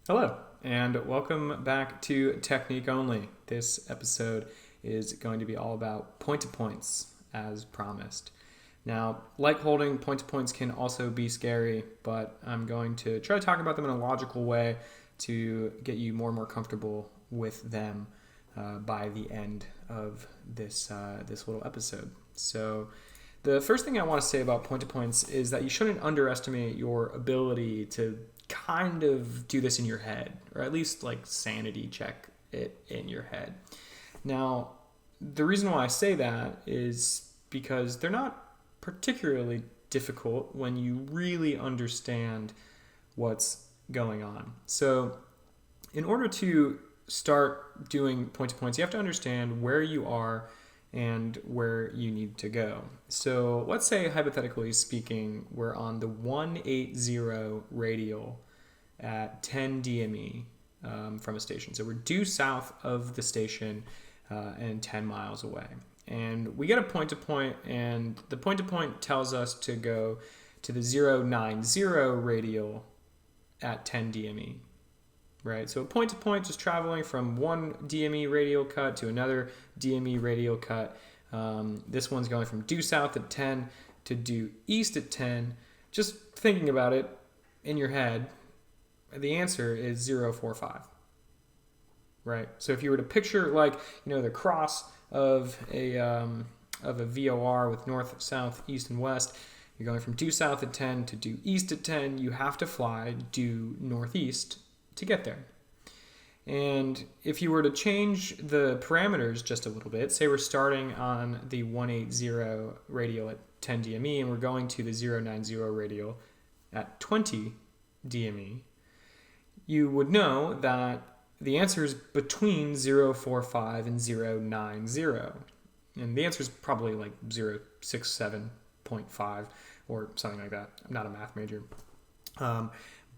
Hello, and welcome back to Technique Only. This episode is going to be all about point-to-points, as promised. Now, like holding, point-to-points can also be scary, but I'm going to try to talk about them in a logical way to get you more and more comfortable with them by the end of this little episode. So, the first thing I want to say about point-to-points is that you shouldn't underestimate your ability to kind of do this in your head, or at least like sanity check it in your head. Now, the reason why I say that is because they're not particularly difficult when you really understand what's going on. So, in order to start doing point to points, you have to understand where you are and where you need to go. So let's say, hypothetically speaking, we're on the 180 radial at 10 DME from a station. So we're due south of the station and 10 miles away. And we get a point to point, and the point to point tells us to go to the 090 radial at 10 DME. Right, so point to point, just traveling from one DME radial cut to another DME radial cut. This one's going from due south at 10 to due east at 10. Just thinking about it in your head, the answer is 045. Right, so if you were to picture the cross of a VOR with north, south, east, and west, you're going from due south at 10 to due east at 10. You have to fly due northeast to get there. And if you were to change the parameters just a little bit, say we're starting on the 180 radial at 10 DME and we're going to the 090 radial at 20 DME, you would know that the answer is between 045 and 090. And the answer is probably like 067.5 or something like that. I'm not a math major.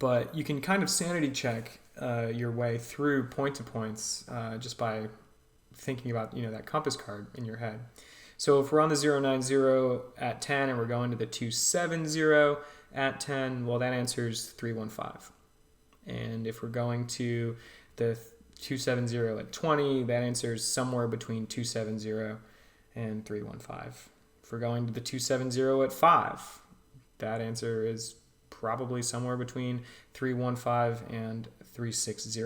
But you can kind of sanity check your way through point to points just by thinking about that compass card in your head. So if we're on the 090 at 10 and we're going to the 270 at 10, well, that answers 315. And if we're going to the 270 at 20, that answers somewhere between 270 and 315. If we're going to the 270 at 5, that answer is probably somewhere between 315 and 360,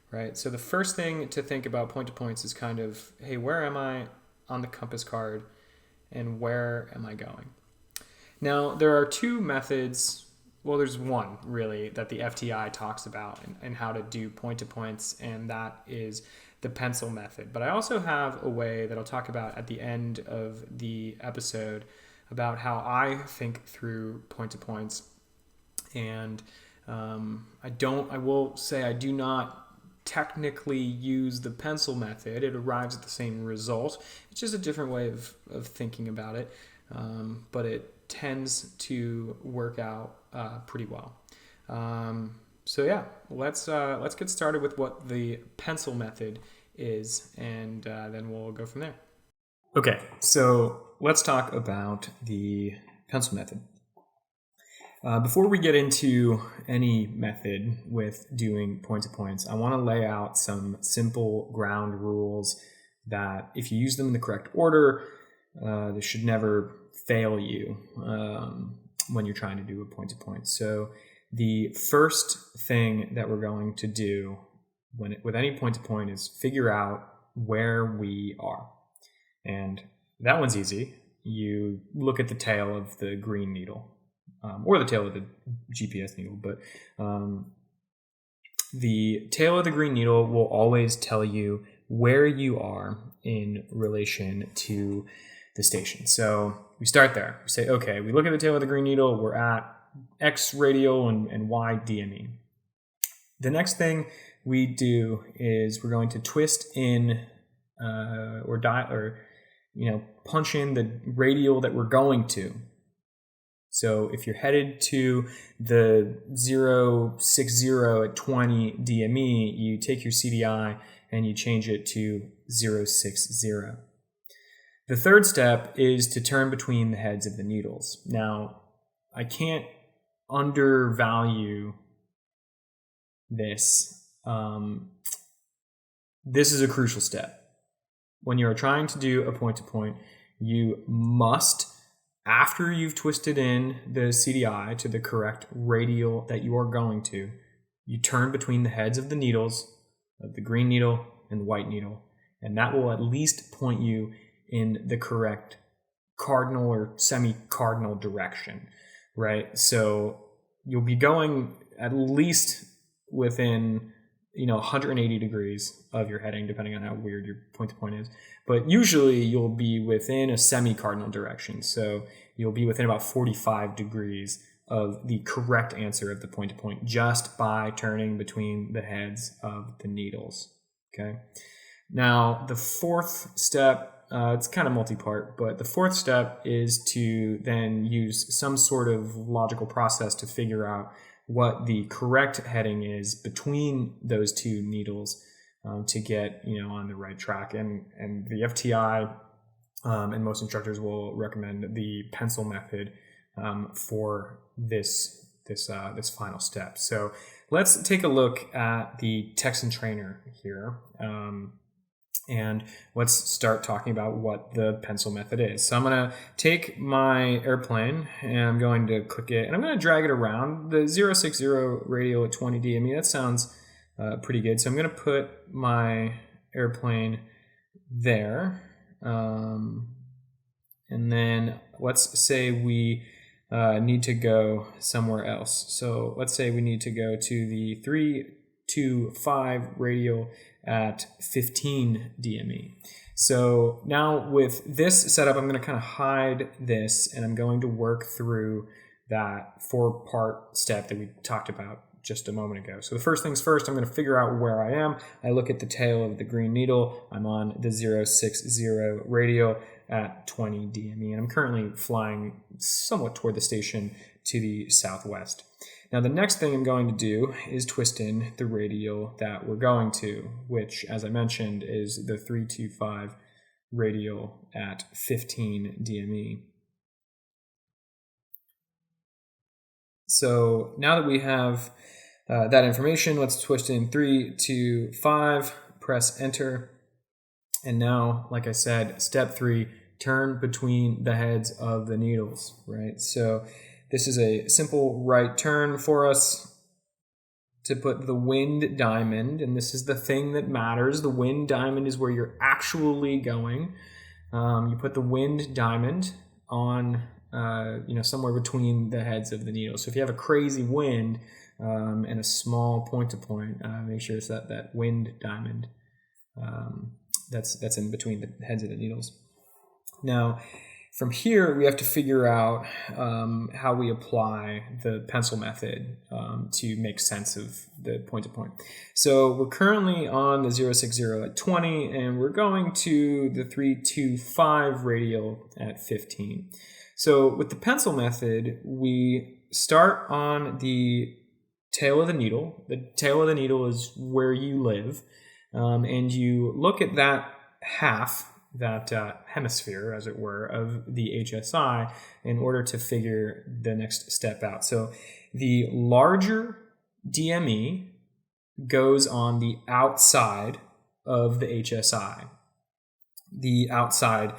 right? So the first thing to think about point to points is kind of, hey, where am I on the compass card and where am I going? Now, there are two methods. Well, there's one really that the FTI talks about and how to do point to points, and that is the pencil method. But I also have a way that I'll talk about at the end of the episode about how I think through point to points. And I will say I do not technically use the pencil method. It arrives at the same result. It's just a different way of thinking about it, but it tends to work out pretty well. So yeah, let's get started with what the pencil method is, and then we'll go from there. Okay, so let's talk about the pencil method. Before we get into any method with doing point to points, I want to lay out some simple ground rules that if you use them in the correct order, they should never fail you when you're trying to do a point to point. So the first thing that we're going to do with any point to point is figure out where we are. And that one's easy. You look at the tail of the green needle. Or the tail of the GPS needle, but the tail of the green needle will always tell you where you are in relation to the station. So we start there. We say, okay, we look at the tail of the green needle, we're at X radial and Y DME. The next thing we do is we're going to twist in punch in the radial that we're going to. So if you're headed to the 060 at 20 DME, you take your CDI and you change it to 060. The third step is to turn between the heads of the needles. Now, I can't undervalue this, this is a crucial step. When you are trying to do a point-to-point, you must, after you've twisted in the CDI to the correct radial that you are going to, you turn between the heads of the needles, of the green needle and the white needle, and that will at least point you in the correct cardinal or semi-cardinal direction, right? So you'll be going at least within 180 degrees of your heading, depending on how weird your point-to-point is. But usually you'll be within a semi-cardinal direction. So you'll be within about 45 degrees of the correct answer of the point-to-point just by turning between the heads of the needles, okay? Now, the fourth step, it's kind of multi-part, but the fourth step is to then use some sort of logical process to figure out what the correct heading is between those two needles to get on the right track. And the FTI and most instructors will recommend the pencil method for this final step. So let's take a look at the Texan Trainer here. And let's start talking about what the pencil method is. So I'm going to take my airplane and I'm going to click it and I'm going to drag it around. The 060 radial at 20 DME, that sounds pretty good. So I'm going to put my airplane there. And then let's say we need to go somewhere else. So let's say we need to go to the 325 radial at 15 DME. So now with this setup, I'm going to kind of hide this and I'm going to work through that 4-part step that we talked about just a moment ago. So the first things first, I'm going to figure out where I am. I look at the tail of the green needle. I'm on the 060 radial at 20 DME, and I'm currently flying somewhat toward the station to the southwest. Now the next thing I'm going to do is twist in the radial that we're going to, which, as I mentioned, is the 325 radial at 15 DME. So now that we have that information, let's twist in 325, press enter. And now, like I said, step 3, turn between the heads of the needles, right? So this is a simple right turn for us to put the wind diamond, and this is the thing that matters. The wind diamond is where you're actually going. You put the wind diamond on, somewhere between the heads of the needles. So if you have a crazy wind and a small point-to-point, make sure it's that wind diamond that's in between the heads of the needles. Now, from here, we have to figure out how we apply the pencil method to make sense of the point-to-point. So we're currently on the 060 at 20, and we're going to the 325 radial at 15. So with the pencil method, we start on the tail of the needle. The tail of the needle is where you live, and you look at that half, that hemisphere, as it were, of the HSI in order to figure the next step out. So the larger DME goes on the outside of the HSI. The outside,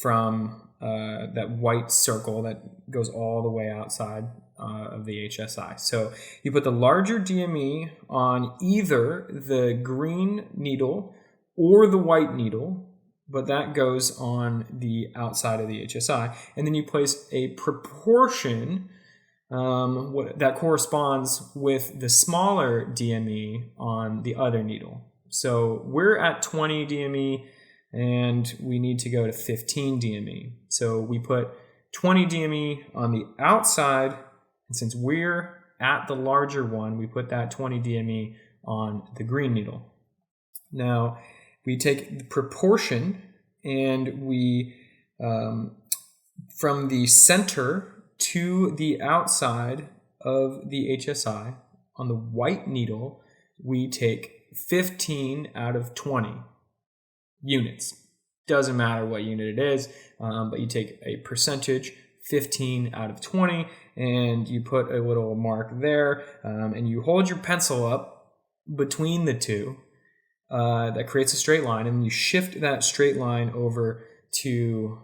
from that white circle that goes all the way outside of the HSI. So you put the larger DME on either the green needle or the white needle, but that goes on the outside of the HSI. And then you place a proportion that corresponds with the smaller DME on the other needle. So we're at 20 DME and we need to go to 15 DME. So we put 20 DME on the outside, and since we're at the larger one, we put that 20 DME on the green needle. Now, we take the proportion and we, from the center to the outside of the HSI, on the white needle, we take 15 out of 20 units. Doesn't matter what unit it is, but you take a percentage 15 out of 20, and you put a little mark there, and you hold your pencil up between the two. That creates a straight line, and you shift that straight line over to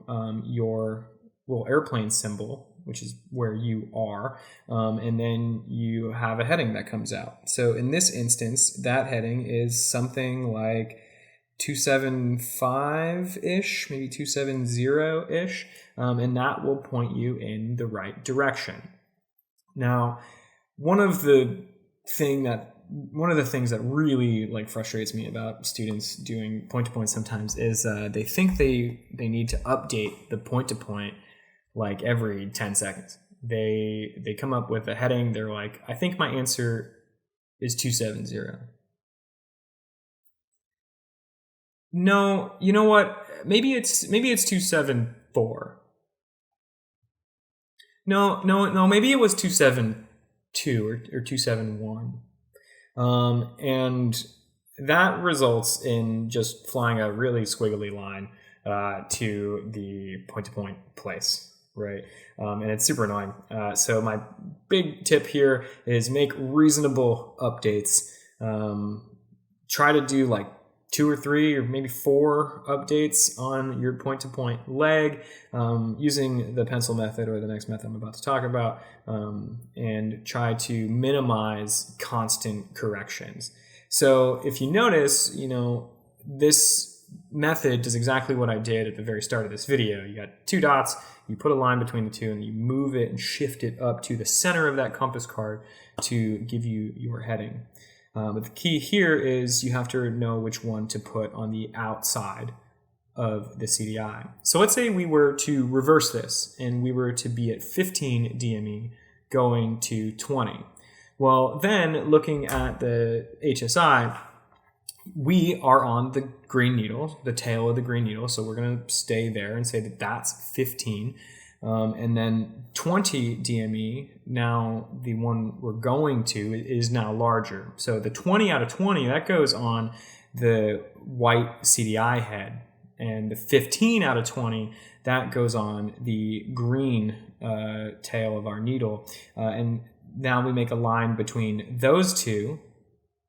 your little airplane symbol, which is where you are, and then you have a heading that comes out. So in this instance, that heading is something like 275-ish, maybe 270-ish, and that will point you in the right direction. Now, one of the things that really like frustrates me about students doing point-to-point sometimes is they think they need to update the point-to-point like every 10 seconds. They come up with a heading. They're like, I think my answer is 270. No, you know what? Maybe it's 274. No, maybe it was 272 or 271. And that results in just flying a really squiggly line to the point-to-point place, right? And it's super annoying. So my big tip here is make reasonable updates. Try to do like 2 or 3 or maybe 4 updates on your point-to-point leg using the pencil method or the next method I'm about to talk about, and try to minimize constant corrections. So if you notice, this method does exactly what I did at the very start of this video. You got 2 dots, you put a line between the two, and you move it and shift it up to the center of that compass card to give you your heading. But the key here is you have to know which one to put on the outside of the CDI. So let's say we were to reverse this and we were to be at 15 DME going to 20. Well, then looking at the HSI, we are on the green needle, the tail of the green needle. So we're going to stay there and say that that's 15. And then 20 DME, now the one we're going to is now larger. So the 20 out of 20, that goes on the white CDI head. And the 15 out of 20, that goes on the green tail of our needle. And now we make a line between those two,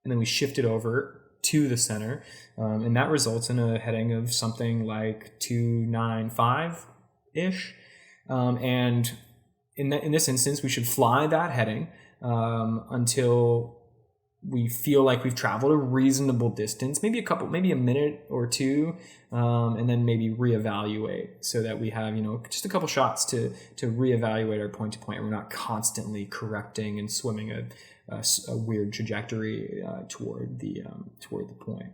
and then we shift it over to the center. And that results in a heading of something like 295-ish. And in this instance, we should fly that heading until we feel like we've traveled a reasonable distance, maybe a minute or two, and then maybe reevaluate so that we have, just a couple shots to reevaluate our point to point. We're not constantly correcting and swimming a weird trajectory toward the point.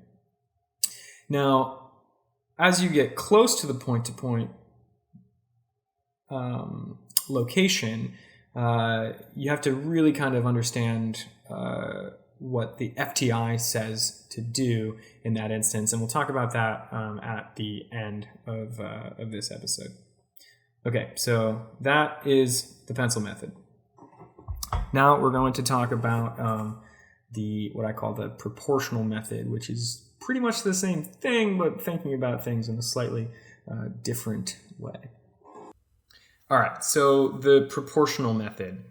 Now, as you get close to the point to point location, you have to really kind of understand what the FTI says to do in that instance, and we'll talk about that at the end of this episode. Okay, so that is the pencil method. Now we're going to talk about what I call the proportional method, which is pretty much the same thing, but thinking about things in a slightly different way. All right, so the proportional method,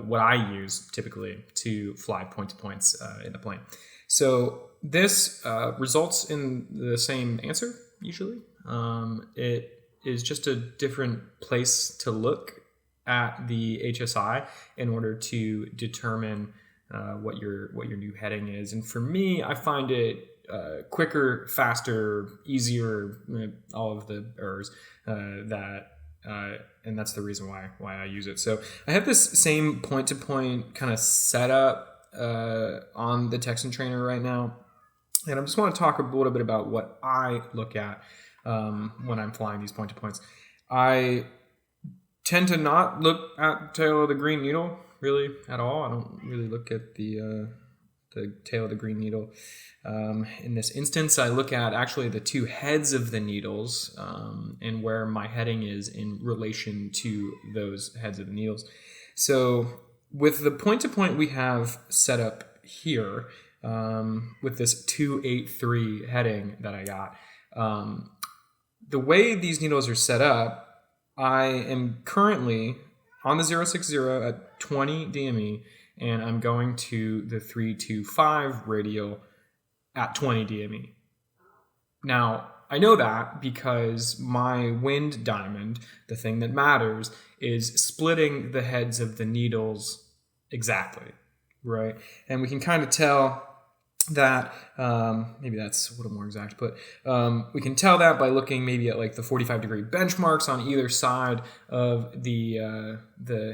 what I use typically to fly point-to-points in the plane. So this results in the same answer, usually. It is just a different place to look at the HSI in order to determine what your new heading is. And for me, I find it quicker, faster, easier, all of the errors and that's the reason why I use it. So I have this same point-to-point kind of setup on the Texan Trainer right now, and I just want to talk a little bit about what I look at when I'm flying these point-to-points. I tend to not look at the tail of the green needle really at all. I don't really look at the tail of the green needle. In this instance, I look at actually the 2 heads of the needles and where my heading is in relation to those heads of the needles. So with the point-to-point we have set up here with this 283 heading that I got, the way these needles are set up I am currently on the 060 at 20 DME, and I'm going to the 325 radial at 20 DME. Now, I know that because my wind diamond, the thing that matters, is splitting the heads of the needles exactly, right? And we can kind of tell that, maybe that's a little more exact, but we can tell that by looking maybe at like the 45-degree benchmarks on either side of the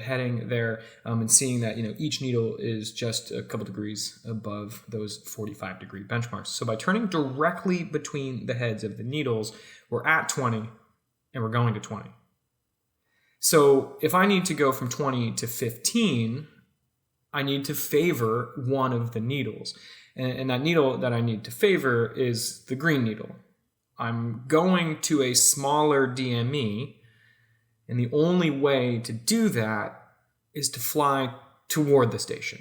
heading there, and seeing that, each needle is just a couple degrees above those 45-degree benchmarks. So by turning directly between the heads of the needles, we're at 20 and we're going to 20. So if I need to go from 20 to 15, I need to favor one of the needles. And that needle that I need to favor is the green needle. I'm going to a smaller DME, and the only way to do that is to fly toward the station.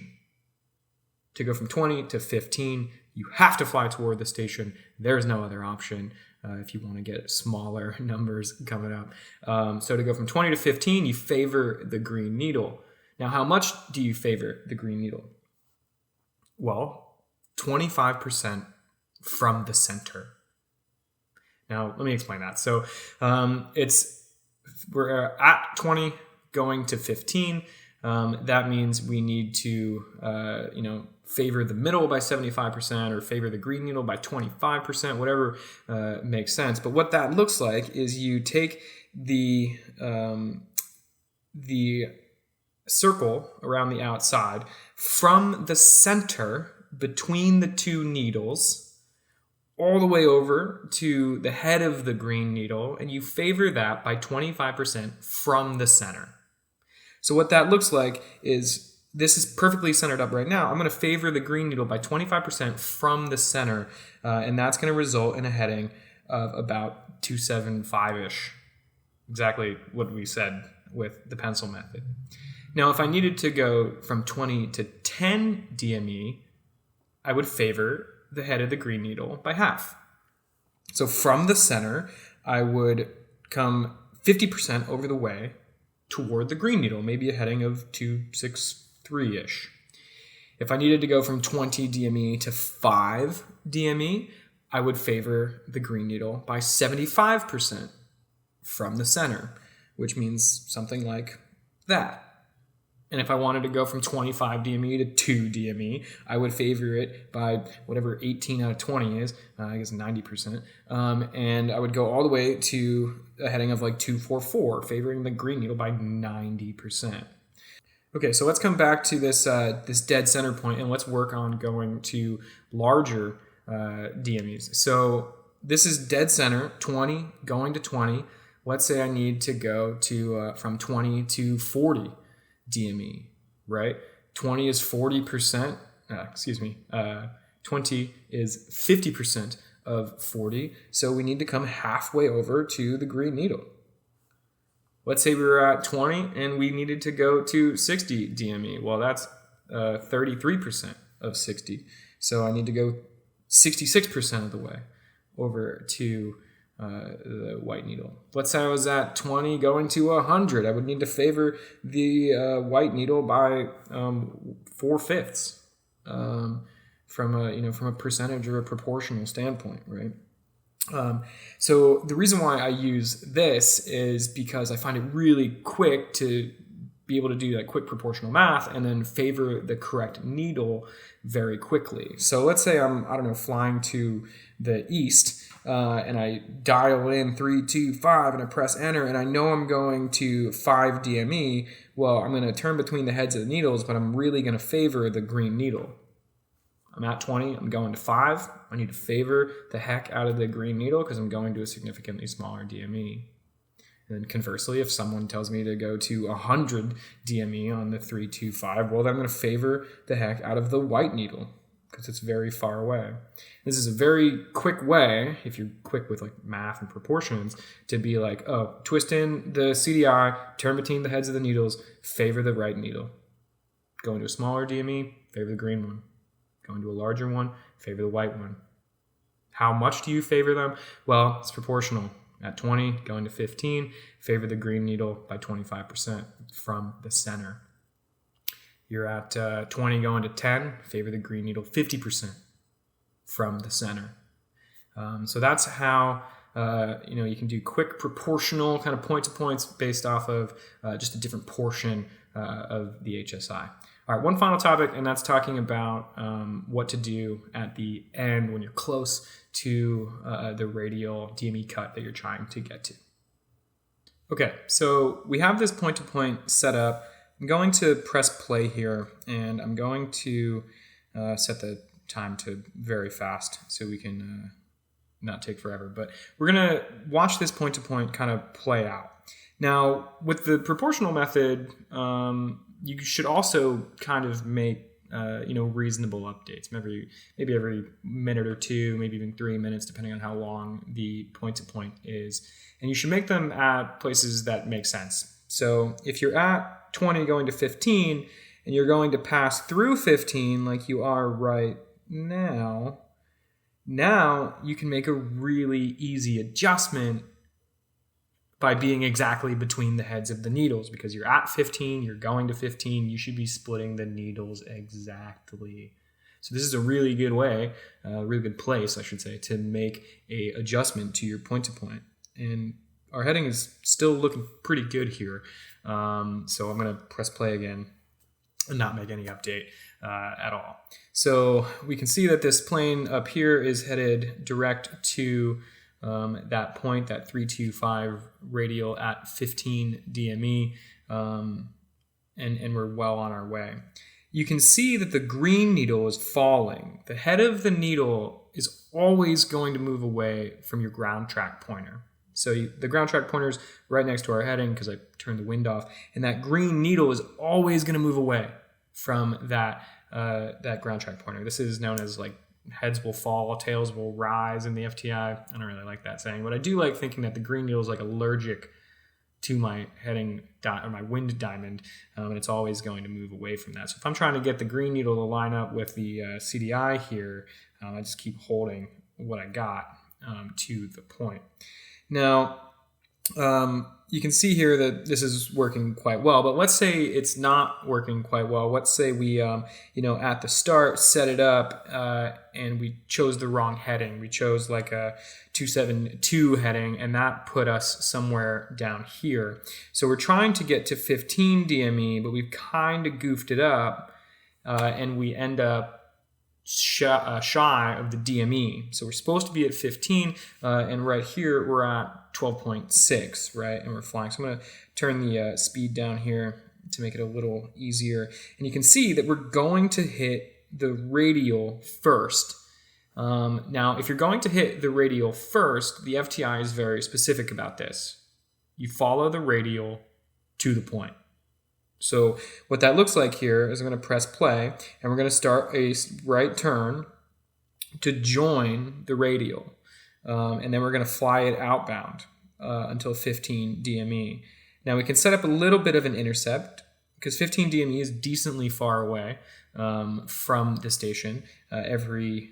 To go from 20 to 15, you have to fly toward the station. There's no other option if you want to get smaller numbers coming up. So to go from 20 to 15, you favor the green needle. Now, how much do you favor the green needle? Well, 25% from the center. Now, let me explain that. So we're at 20 going to 15. That means we need to, favor the middle by 75% or favor the green needle by 25%, whatever makes sense. But what that looks like is you take the circle around the outside from the center between the two needles all the way over to the head of the green needle, and you favor that by 25% from the center. So what that looks like is, this is perfectly centered up right now. I'm going to favor the green needle by 25% from the center, and that's going to result in a heading of about 275-ish. Exactly what we said with the pencil method. Now, if I needed to go from 20 to 10 DME, I would favor the head of the green needle by half. So from the center, I would come 50% over the way toward the green needle, maybe a heading of 263-ish. If I needed to go from 20 DME to 5 DME, I would favor the green needle by 75% from the center, which means something like that. And if I wanted to go from 25 DME to 2 DME, I would favor it by whatever 18 out of 20 is, I guess 90%. And I would go all the way to a heading of like 244, favoring the green needle by 90%. Okay, so let's come back to this dead center point, and let's work on going to larger DMEs. So this is dead center, 20 going to 20. Let's say I need to go to from 20 to 40 DME, right? 20 is 40%, 20 is 50% of 40, so we need to come halfway over to the green needle. Let's say we were at 20 and we needed to go to 60 DME. Well, that's 33% of 60, so I need to go 66% of the way over to the white needle. Let's say I was at 20 going to 100. I would need to favor the white needle by 4/5 from a percentage or a proportional standpoint, right? So the reason why I use this is because I find it really quick to be able to do that quick proportional math and then favor the correct needle very quickly. So let's say I'm, flying to the east, and I dial in 325 and I press enter, and I know I'm going to 5 DME. Well, I'm going to turn between the heads of the needles, but I'm really going to favor the green needle. I'm at 20, I'm going to 5. I need to favor the heck out of the green needle because I'm going to a significantly smaller DME. And then conversely, if someone tells me to go to 100 DME on the 325, well, then I'm going to favor the heck out of the white needle because it's very far away. This is a very quick way, if you're quick with like math and proportions, to be like, oh, twist in the CDI, turn between the heads of the needles, favor the right needle. Go into a smaller DME, favor the green one. Go into a larger one, favor the white one. How much do you favor them? Well, it's proportional. At 20, going to 15, favor the green needle by 25% from the center. You're at 20 going to 10, favor the green needle 50% from the center. So that's how you can do quick proportional kind of point to points based off of just a different portion of the HSI. All right, one final topic, and that's talking about what to do at the end when you're close to the radial DME cut that you're trying to get to. Okay, so we have this point-to-point set up. I'm going to press play here, and I'm going to set the time to very fast so we can not take forever. But we're going to watch this point-to-point kind of play out. Now, with the proportional method, you should also kind of make reasonable updates, maybe every minute or two, maybe even 3 minutes, depending on how long the point-to-point is. And you should make them at places that make sense. So if you're at 20 going to 15, and you're going to pass through 15 like you are right now you can make a really easy adjustment by being exactly between the heads of the needles, because you're at 15, you're going to 15, you should be splitting the needles exactly. So this is a really good way, a really good place, I should say, to make a adjustment to your point-to-point. And our heading is still looking pretty good here. So I'm going to press play again and not make any update at all. So we can see that this plane up here is headed direct to that point, that 325 radial at 15 DME, and we're well on our way. You can see that the green needle is falling. The head of the needle is always going to move away from your ground track pointer. So the ground track pointer is right next to our heading because I turned the wind off, and that green needle is always going to move away from that ground track pointer. This is known as like heads will fall, tails will rise in the FTI. I don't really like that saying, but I do like thinking that the green needle is like allergic to my heading or my wind diamond, and it's always going to move away from that. So if I'm trying to get the green needle to line up with the CDI here, I just keep holding what I got to the point. Now, you can see here that this is working quite well, but let's say it's not working quite well. Let's say we, at the start set it up and we chose the wrong heading. We chose like a 272 heading, and that put us somewhere down here. So we're trying to get to 15 DME, but we've kind of goofed it up, and we end up shy of the DME. So we're supposed to be at 15, and right here we're at 12.6, right? And we're flying. So I'm going to turn the speed down here to make it a little easier. And you can see that we're going to hit the radial first. Now, if you're going to hit the radial first, the FTI is very specific about this. You follow the radial to the point. So what that looks like here is I'm going to press play, and we're going to start a right turn to join the radial. And then we're going to fly it outbound until 15 DME. Now we can set up a little bit of an intercept because 15 DME is decently far away from the station. Every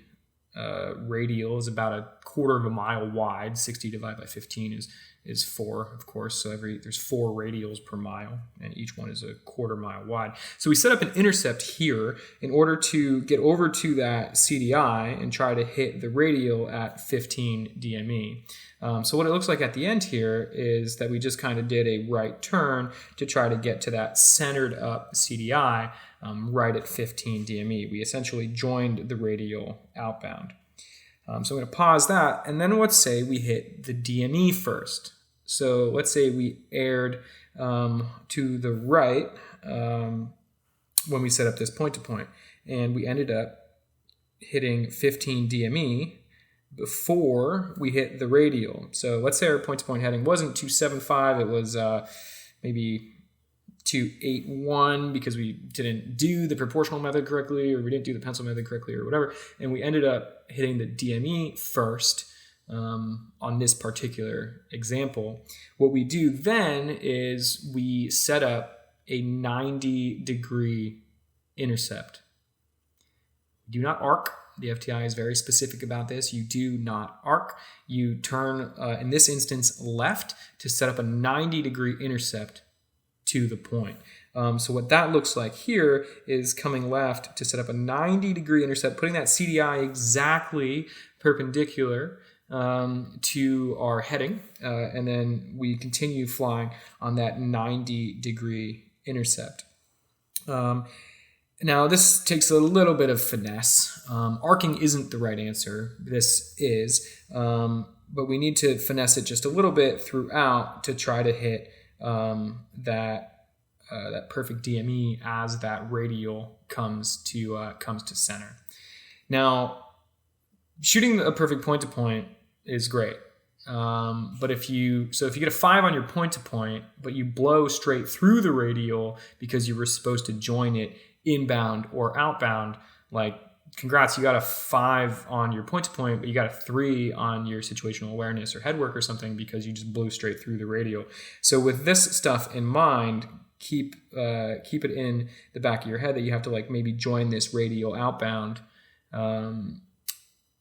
radial is about a quarter of a mile wide. 60 divided by 15 is 4, of course. So there's 4 radials per mile, and each one is a quarter mile wide. So we set up an intercept here in order to get over to that CDI and try to hit the radial at 15 DME. So what it looks like at the end here is that we just kind of did a right turn to try to get to that centered up CDI right at 15 DME. We essentially joined the radial outbound. So I'm going to pause that, and then let's say we hit the DME first. So let's say we aired to the right when we set up this point-to-point, and we ended up hitting 15 DME before we hit the radial. So let's say our point-to-point heading wasn't 275, it was maybe 281 because we didn't do the proportional method correctly, or we didn't do the pencil method correctly, or whatever, and we ended up hitting the DME first on this particular example. What we do then is we set up a 90-degree intercept. Do not arc The FTI is very specific about this. You do not arc. You turn, in this instance, left to set up a 90-degree intercept to the point. So what that looks like here is coming left to set up a 90-degree intercept, putting that CDI exactly perpendicular to our heading, and then we continue flying on that 90-degree intercept. Now, this takes a little bit of finesse. Arcing isn't the right answer. This is, but we need to finesse it just a little bit throughout to try to hit that perfect DME as that radial comes to center. Now, shooting a perfect point-to-point is great. But if you get a 5 on your point-to-point, but you blow straight through the radial because you were supposed to join it inbound or outbound, like, congrats, you got a 5 on your point-to-point, but you got a 3 on your situational awareness or headwork or something because you just blew straight through the radial. So with this stuff in mind, keep it in the back of your head that you have to like maybe join this radial outbound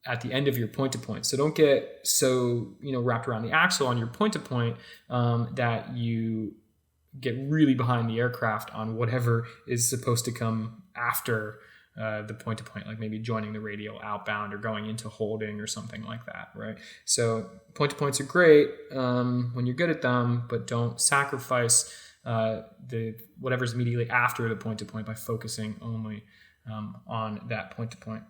at the end of your point-to-point. So don't get so wrapped around the axle on your point-to-point that you get really behind the aircraft on whatever is supposed to come after the point-to-point, like maybe joining the radial outbound or going into holding or something like that, right? So point-to-points are great when you're good at them, but don't sacrifice the whatever's immediately after the point-to-point by focusing only on that point-to-point.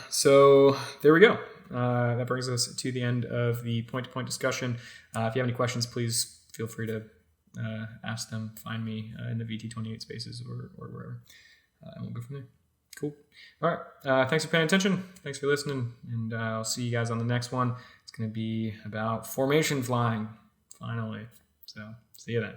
So there we go. That brings us to the end of the point-to-point discussion. If you have any questions, please feel free to ask them. Find me in the VT28 spaces or wherever. And we'll go from there. Cool. All right. Thanks for paying attention. Thanks for listening. And I'll see you guys on the next one. It's going to be about formation flying, finally. So see you then.